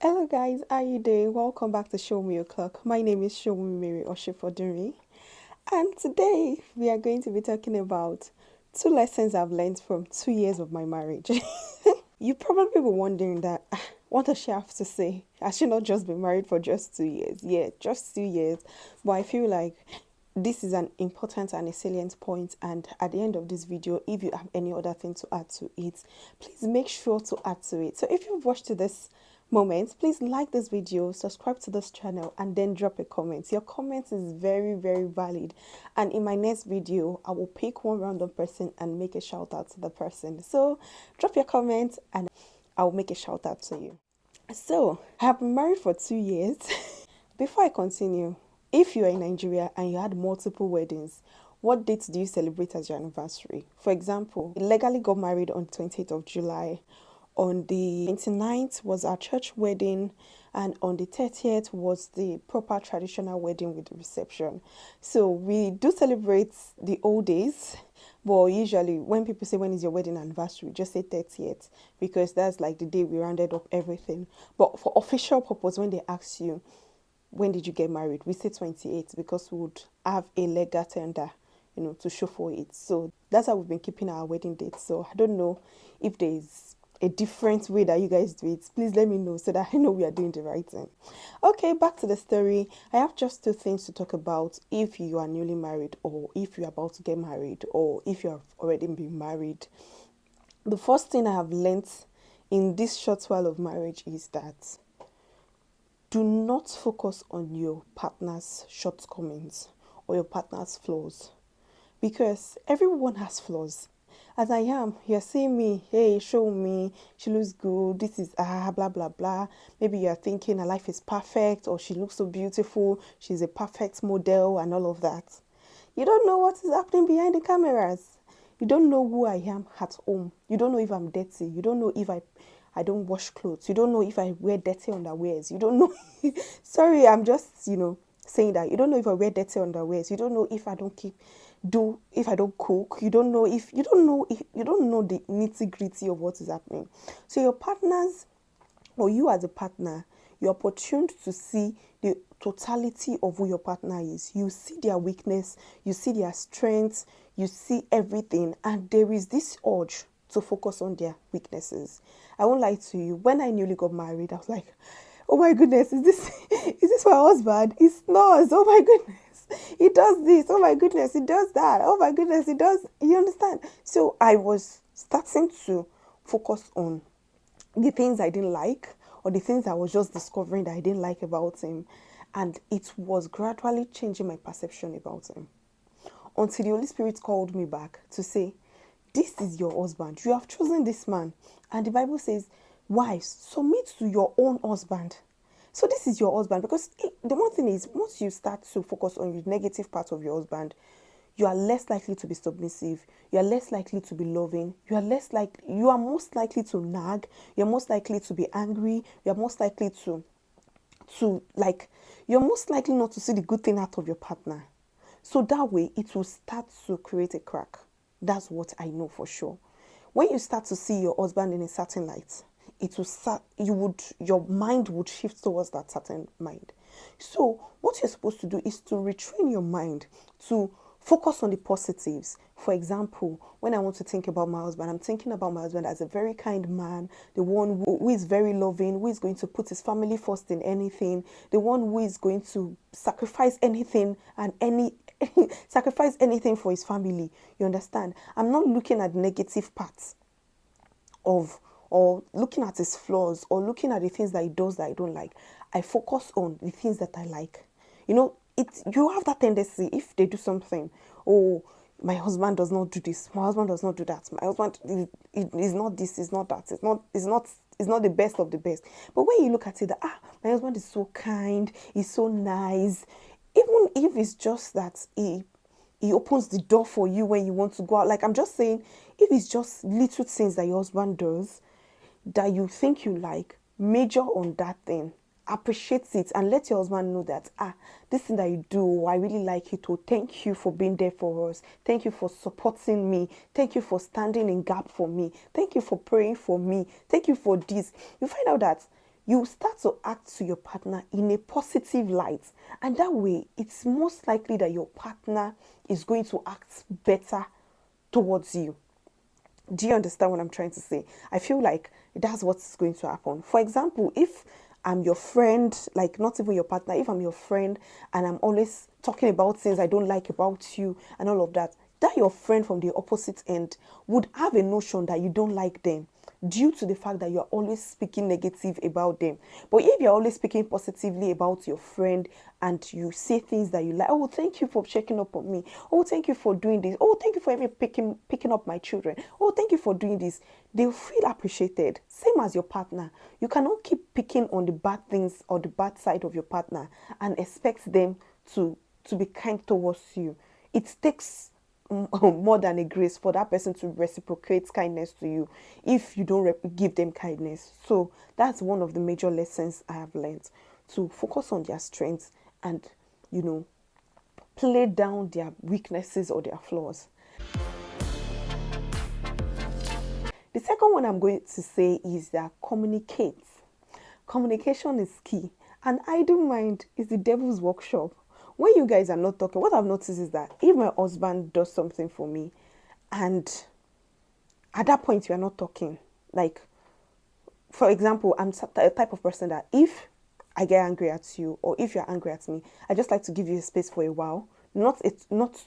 Hello guys, how you doing? Welcome back to Show Me Your Clock. My name is Showunmi Oshifodunri, and today we are going to be talking about two lessons I've learned from 2 years of my marriage. You probably were wondering that what does she have to say? Has she not just been married for just 2 years? Yeah, just 2 years. But I feel like this is an important and a salient point, and at the end of this video, if you have any other thing to add to it, please make sure to add to it. So if you've watched to this moment, please like this video, subscribe to this channel, and then drop a comment. Your comment is very valid, and in my next video I will pick one random person and make a shout out to the person. So drop your comment and I will make a shout out to you. So I have been married for 2 years. Before I continue, if you are in Nigeria and you had multiple weddings, what dates do you celebrate as your anniversary? For example, we legally got married on 28th of July. On the 29th was our church wedding, and on the 30th was the proper traditional wedding with the reception. So we do celebrate the old days, but usually when people say when is your wedding anniversary, just say 30th, because that's like the day we rounded up everything. But for official purpose, when they ask you when did you get married, we say 28 because we would have a legal tender, to show for it. So that's how we've been keeping our wedding date. So I don't know if there's a different way that you guys do it. Please let me know so that I know we are doing the right thing. Okay, back to the story. I have just two things to talk about if you are newly married, or if you're about to get married, or if you have already been married. The first thing I have learnt in this short while of marriage is that do not focus on your partner's shortcomings or your partner's flaws, because everyone has flaws. As I am, you're seeing me, hey, show me, she looks good, this is blah blah blah. Maybe you're thinking her life is perfect, or she looks so beautiful, she's a perfect model, and all of that. You don't know what is happening behind the cameras. You don't know who I am at home. You don't know if I'm dirty. You don't know if I don't wash clothes. You don't know if I wear dirty underwears. You don't know. Sorry, I'm just, saying that. You don't know if I wear dirty underwears. You don't know if I don't if I don't cook. You don't know if you don't know the nitty-gritty of what is happening. So your partners, or you as a partner, you're opportuned to see the totality of who your partner is. You see their weakness, you see their strengths, you see everything, and there is this urge to focus on their weaknesses. I won't lie to you. When I newly got married, I was like, oh my goodness, is this is this my husband? He snores. Oh my goodness, he does this. Oh my goodness, he does that. Oh my goodness, he does. You understand? So I was starting to focus on the things I didn't like, or the things I was just discovering that I didn't like about him. And it was gradually changing my perception about him, until the Holy Spirit called me back to say, this is your husband. You have chosen this man. And the Bible says, wives, submit to your own husband. So this is your husband. Because the one thing is, once you start to focus on the negative part of your husband, you are less likely to be submissive. You are less likely to be loving. You are most likely to nag. You're most likely to be angry. You're most likely you're most likely not to see the good thing out of your partner. So that way it will start to create a crack. That's what I know for sure. When you start to see your husband in a certain light, it will start, your mind would shift towards that certain mind. So what you're supposed to do is to retrain your mind to focus on the positives. For example, when I want to think about my husband, I'm thinking about my husband as a very kind man, the one who is very loving, who is going to put his family first in anything, the one who is going to sacrifice anything and sacrifice anything for his family. You understand? I'm not looking at negative parts of, or looking at his flaws, or looking at the things that he does that I don't like. I focus on the things that I like. You have that tendency, if they do something, oh, my husband does not do this, my husband does not do that, my husband is not this, is not that, it's not the best of the best. But when you look at it, my husband is so kind, he's so nice, even if it's just that he opens the door for you when you want to go out. Like, I'm just saying, if it's just little things that your husband does that you think you like, major on that thing, appreciate it, and let your husband know that this thing that you do, I really like it. Oh, thank you for being there for us. Thank you for supporting me. Thank you for standing in gap for me. Thank you for praying for me. Thank you for this. You find out that you start to act to your partner in a positive light. And that way, it's most likely that your partner is going to act better towards you. Do you understand what I'm trying to say? I feel like that's what's going to happen. For example, if I'm your friend, like not even your partner, if I'm your friend and I'm always talking about things I don't like about you and all of that, that your friend from the opposite end would have a notion that you don't like them due to the fact that you're always speaking negative about them. But if you're always speaking positively about your friend and you say things that you like, oh, thank you for checking up on me. Oh, thank you for doing this. Oh, thank you for even picking up my children. Oh, thank you for doing this. They'll feel appreciated. Same as your partner. You cannot keep picking on the bad things or the bad side of your partner and expect them to be kind towards you. It takes more than a grace for that person to reciprocate kindness to you if you don't give them kindness. So that's one of the major lessons I have learned, to focus on their strengths and, you know, play down their weaknesses or their flaws. The second one I'm going to say is that communicate. Communication is key. An idle mind is the devil's workshop. When you guys are not talking, what I've noticed is that if my husband does something for me and at that point we are not talking, like, for example, I'm a type of person that if I get angry at you or if you're angry at me, I just like to give you a space for a while, not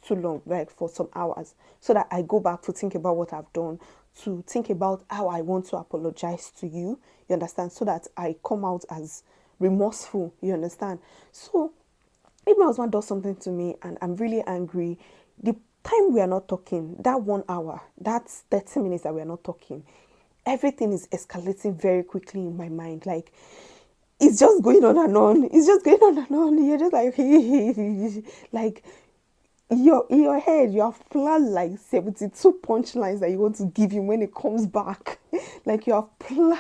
too long, like for some hours, so that I go back to think about what I've done, to think about how I want to apologize to you, you understand, so that I come out as remorseful, you understand. So if my husband does something to me and I'm really angry, the time we are not talking, that 1 hour, that's 30 minutes that we are not talking, everything is escalating very quickly in my mind. Like, it's just going on and on. It's just going on and on. You're just like, like, in your head, you have planned like 72 punchlines that you want to give him when it comes back. Like, you have planned.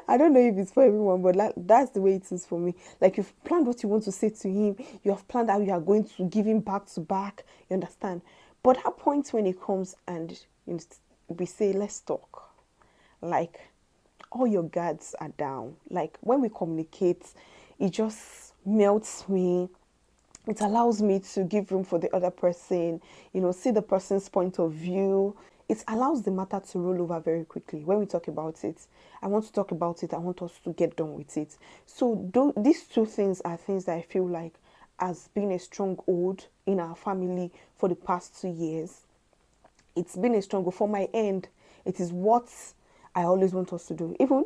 I don't know if it's for everyone, but that's the way it is for me. Like, you've planned what you want to say to him. You have planned how you are going to give him back to back. You understand? But that point when it comes and we say, let's talk. Like, all your guards are down. Like, when we communicate, it just melts me. It allows me to give room for the other person, see the person's point of view. It allows the matter to roll over very quickly. When we talk about it, I want to talk about it. I want us to get done with it. So these two things are things that I feel like has been a stronghold in our family for the past 2 years. It's been a struggle for my end. It is what I always want us to do. Even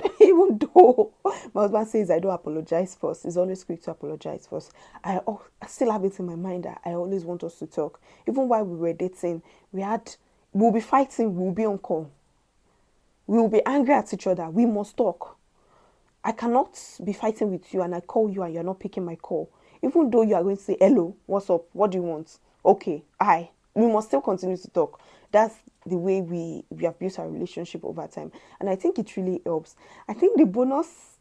though my husband says I don't apologize first, it's always quick to apologize first. I still have it in my mind that I always want us to talk. Even while we were dating, we'll be fighting, we'll be on call. We will be angry at each other. We must talk. I cannot be fighting with you and I call you and you're not picking my call. Even though you are going to say, hello, what's up? What do you want? Okay, we must still continue to talk. That's the way we have built our relationship over time. And I think it really helps. I think the bonus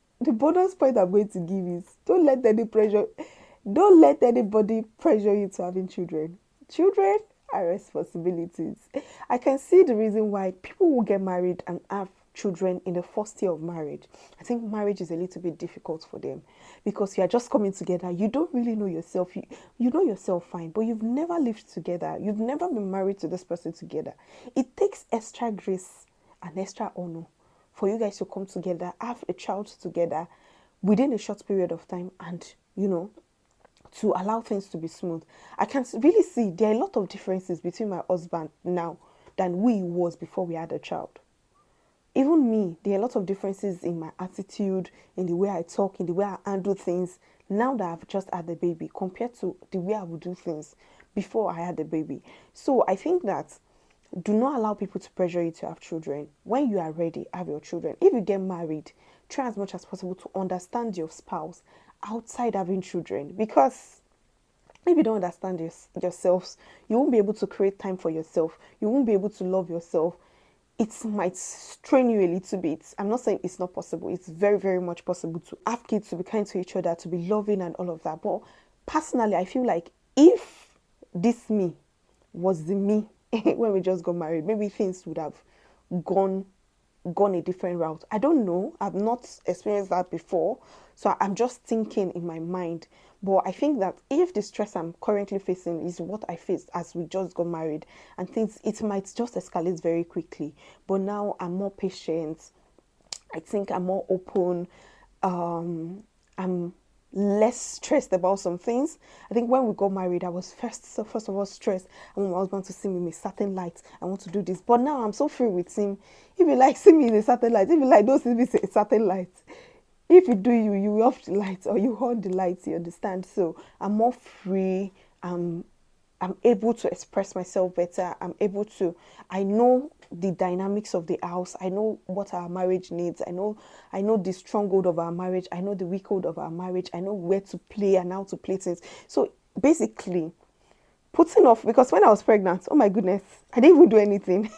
point I'm going to give is don't let anybody pressure you to having children. Children are responsibilities. I can see the reason why people will get married and have children in the first year of marriage. I think marriage is a little bit difficult for them because you are just coming together. You don't really know yourself. You know yourself fine, but you've never lived together. You've never been married to this person together. It takes extra grace and extra honor for you guys to come together, have a child together within a short period of time and, to allow things to be smooth. I can really see there are a lot of differences between my husband now than we was before we had a child. Even me, there are a lot of differences in my attitude, in the way I talk, in the way I handle things now that I've just had the baby compared to the way I would do things before I had the baby. So I think that do not allow people to pressure you to have children. When you are ready, have your children. If you get married, try as much as possible to understand your spouse outside having children, because if you don't understand yourselves, you won't be able to create time for yourself. You won't be able to love yourself. It might strain you a little bit. I'm not saying it's not possible. It's very, very much possible to have kids, to be kind to each other, to be loving and all of that. But personally, I feel like if this me was the me when we just got married, maybe things would have gone gone a different route. I don't know. I've not experienced that before. So I'm just thinking in my mind. But I think that if the stress I'm currently facing is what I faced as we just got married and things, it might just escalate very quickly. But now I'm more patient. I think I'm more open. I'm less stressed about some things. I think when we got married, I was first of all stressed. I want my husband to see me in a certain light. I want to do this. But now I'm so free with him. If you like, see me in a certain light. If you like, don't see me in a certain light. If you do, you off the lights or you hold the lights, you understand? So I'm more free. I'm able to express myself better. I know the dynamics of the house. I know what our marriage needs. I know the stronghold of our marriage. I know the weakhold of our marriage. I know where to play and how to play things. So basically, putting off, because when I was pregnant, oh my goodness, I didn't even do anything.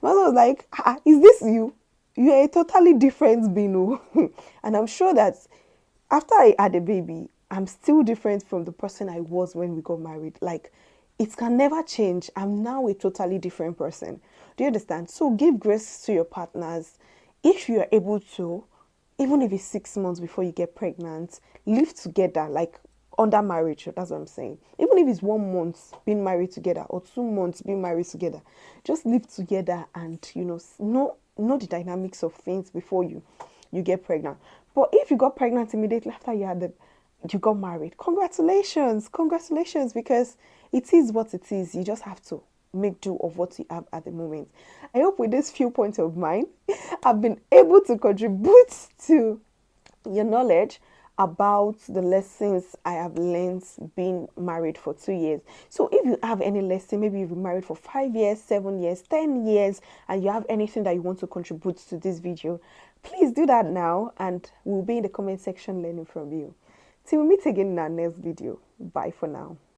My husband was like, is this you? You're a totally different being. Oh." And I'm sure that after I had a baby, I'm still different from the person I was when we got married. Like, it can never change. I'm now a totally different person. Do you understand? So give grace to your partners. If you are able to, even if it's 6 months before you get pregnant, live together, like under marriage. That's what I'm saying. Even if it's 1 month being married together or 2 months being married together, just live together and know the dynamics of things before you get pregnant. But if you got pregnant immediately after you got married, congratulations, because it is what it is. You just have to make do of what you have at the moment. I hope with this few points of mine, I've been able to contribute to your knowledge about the lessons I have learned being married for 2 years. So if you have any lesson, maybe you've been married for 5 years, 7 years, 10 years, and you have anything that you want to contribute to this video, please do that now and we'll be in the comment section learning from you. Till we meet again in our next video. Bye for now.